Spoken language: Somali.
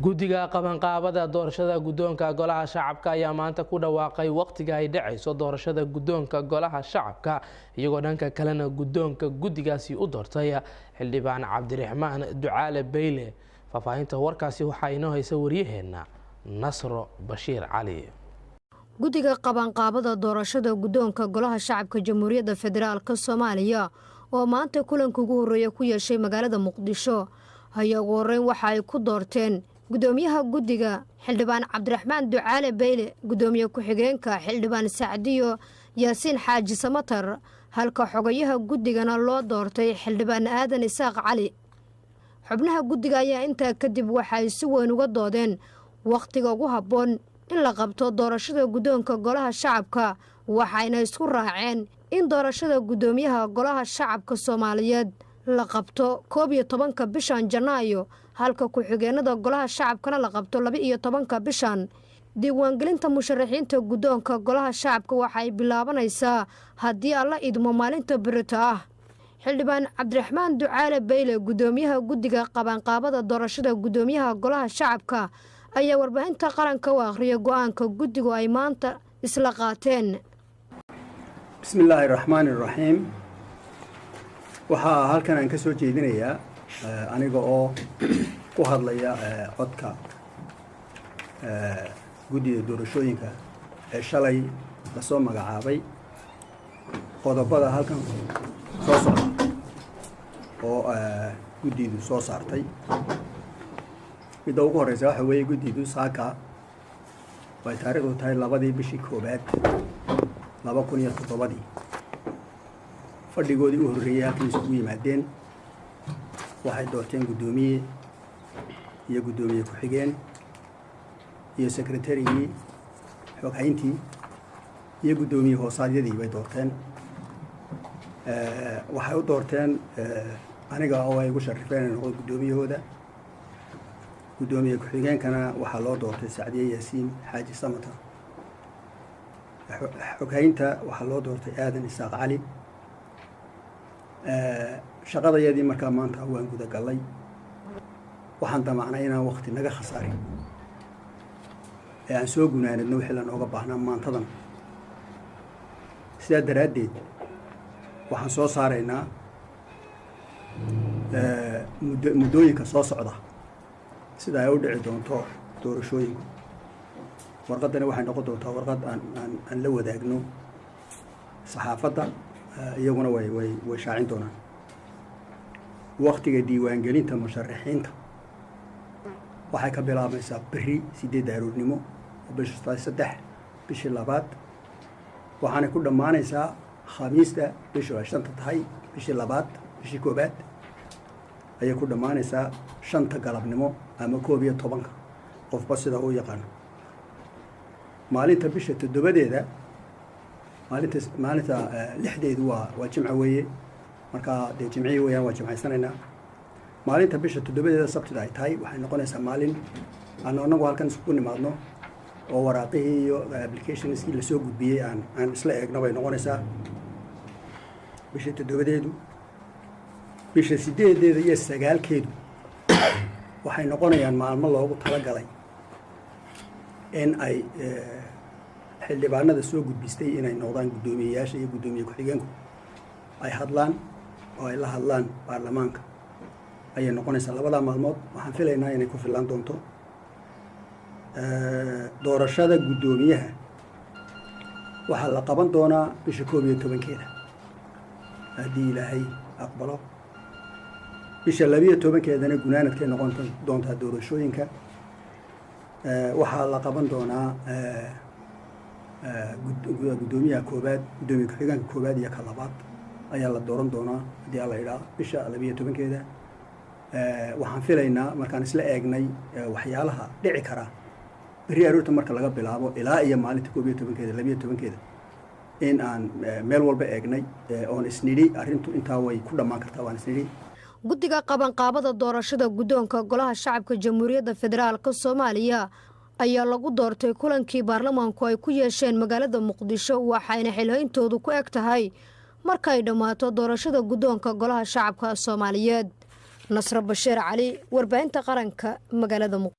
guddiga qabanqaabada doorashada guddoonka golaha shacabka ayaa maanta ku dhawaaqay waqtiga ay dhacayso doorashada guddoonka golaha shacabka iyagoo dhanka kalena guddoonka guddigaasi u doortay xildhibaan cabdiraxmaan ducaale beyle. faahfaahinta warkaasi waxaa inoo haysa wariyaheena Nasro Bashiir Cali. guddiga qabanqaabada doorashada guddoonka golaha shacabka Jamhuuriyadda Federaalka Soomaaliya oo maanta kulanka ugu horeeya ku yeeshay magaalada Muqdisho ayaa ugu horeyn waxa ay ku doorteen gudoomiyaha guddiga xildhibaan cabdiraxmaan ducaale beyle, gudoomiye ku-xigeenka xildhibaan Sacdiyo Yaasiin Xaaji Samatar, halka xogayaha guddigana loo doortay xildhibaan Aadan Isaaq Cali. xubnaha guddiga ayaa intaa kadib waxay si weyn uga doodeen waqtiga ugu habboon in la qabto doorashada guddoonka golaha shacabka, waxayna isku raaceen in doorashada gudoomiyaha golaha shacabka Soomaaliyeed la qabto 11 bishan Janaayo, halka ku-xigeenada golaha shacabkana la qabto 12 bishan. diiwaangelinta musharaxiinta guddoonka golaha shacabka waxay bilaabanaysaa haddii alla idmo maalinta berito ah. xildhibaan cabdiraxmaan ducaale beyle, gudoomiyaha guddiga qabanqaabada doorashada gudoomiyaha golaha shacabka, ayaa warbaahinta qaranka u akhriyay go'aanka guddigu ay maanta isla qaateen. bismillaahi raxmaani raxiim. waxaa halkan aan ka soo jeedinayaa aniga oo ku hadlaya codka guddiga doorashooyinka ee shalay lasoo magacaabay qodobada halkan soo socda oo guddidu soo saartay. midda ugu horeysa waxa weeye guddidu saaka way taariikhdu tahay 2 bishii koobaad 2007 fadhigoodii u horreeyay halkan isugu yimaadeen. waxay doorteen guddoomiye iyo guddoomiye ku-xigeen iyo sekretarigii xoghayntii iyo guddoomiye hoosaadyadii bay doorteen. waxay u doorteen aniga oo ay ugu sharifeen inay noqdo guddoomiyahooda. guddoomiye ku-xigeenkana waxaa loo doortay Sacdiye Yaasiin Xaaji Samatar. xoghaynta waxaa loo doortay Aadan Isaaq Cali. shaqadayadii markaa maanta waan guda galay. waxaan damacnay inaan waqti naga khasaarin ee aan soo gunaanadno wixii la nooga baahnaa maantadan. sidaa daraaddeed waxaan soo saaraynaa muddooyinka soo socda sida ay u dhici doonto doorashooyinku. warqaddani waxay noqon doontaa warqad aan la wadaagno saxaafadda, iyaguna way shaacin doonaan. waqtiga diiwaangelinta musharaxiinta waxay ka bilaabaysaa beri 8 aroornimo oo bisha 3 bishii 2 waxaana ku dhammaanaysaa khamiista bisha 5 tahay bishii 2 bishii 1 ayay ku dhammaanaysaa 5 galabnimo ama 11 qofba sida uu yaqaan. maalinta bisha 7deeda maalinta 6deedu waa jimco weeye, markaa dee jimcihii weeyaan waa jimcaysanaynaa. maalinta bisha 7deeda sabtida ay tahay waxay noqonaysaa maalin aan anagu halkan isku nimaadno oo waraaqihii iyo applicationskii lasoo gudbiyey aan isla eegno bay noqonaysaa bisha 7deedu. bisha 8deeda iyo 9keedu waxay noqonayaan maalmo loogu talagalay in ay xildhibaanada soo gudbistay inay noqdaan guddoomiyeyaasha iyo guddoomiye ku-xigeenku ay hadlaan oo ay la hadlaan baarlamaanka ayay noqonaysaa. labada maalmood waxaan filaynaa inay ku filan doonto. doorashada guddoomiyaha waxaa la qaban doonaa bisha 11keeda haddii ilaahay aqbalo. bisha 12keedana gunaanadkay noqon doontaa doorashooyinka. waxaa la qaban doonaa guddoomiyaha koobaad, guddoomiye ku-xigeenka koobaad iyo ka labaad ayaa la dooran doonaa haddii alla idhaa bisha 12keeda. waxaan filaynaa markaan isla eegnay waxyaalaha dhici kara beri aroorta marka laga bilaabo ilaa iyo maalinta 11keeda 12keeda in aan meel walba eegnay oon isnidhi arrintu intaa way ku dhammaan kartaa. waan isnidhi guddiga qabanqaabada doorashada guddoonka golaha shacabka Jamhuuriyadda Federaalka Soomaaliya ayaa lagu doortay kulankii baarlamaanku ay ku yeesheen magaalada Muqdisho, waxayna xilhayntoodu ku eg tahay markay dhammaato doorashada guddoonka golaha shacabka Soomaaliyeed. Nasro Bashiir Cali, warbaahinta qaranka magaalada Muqdisho.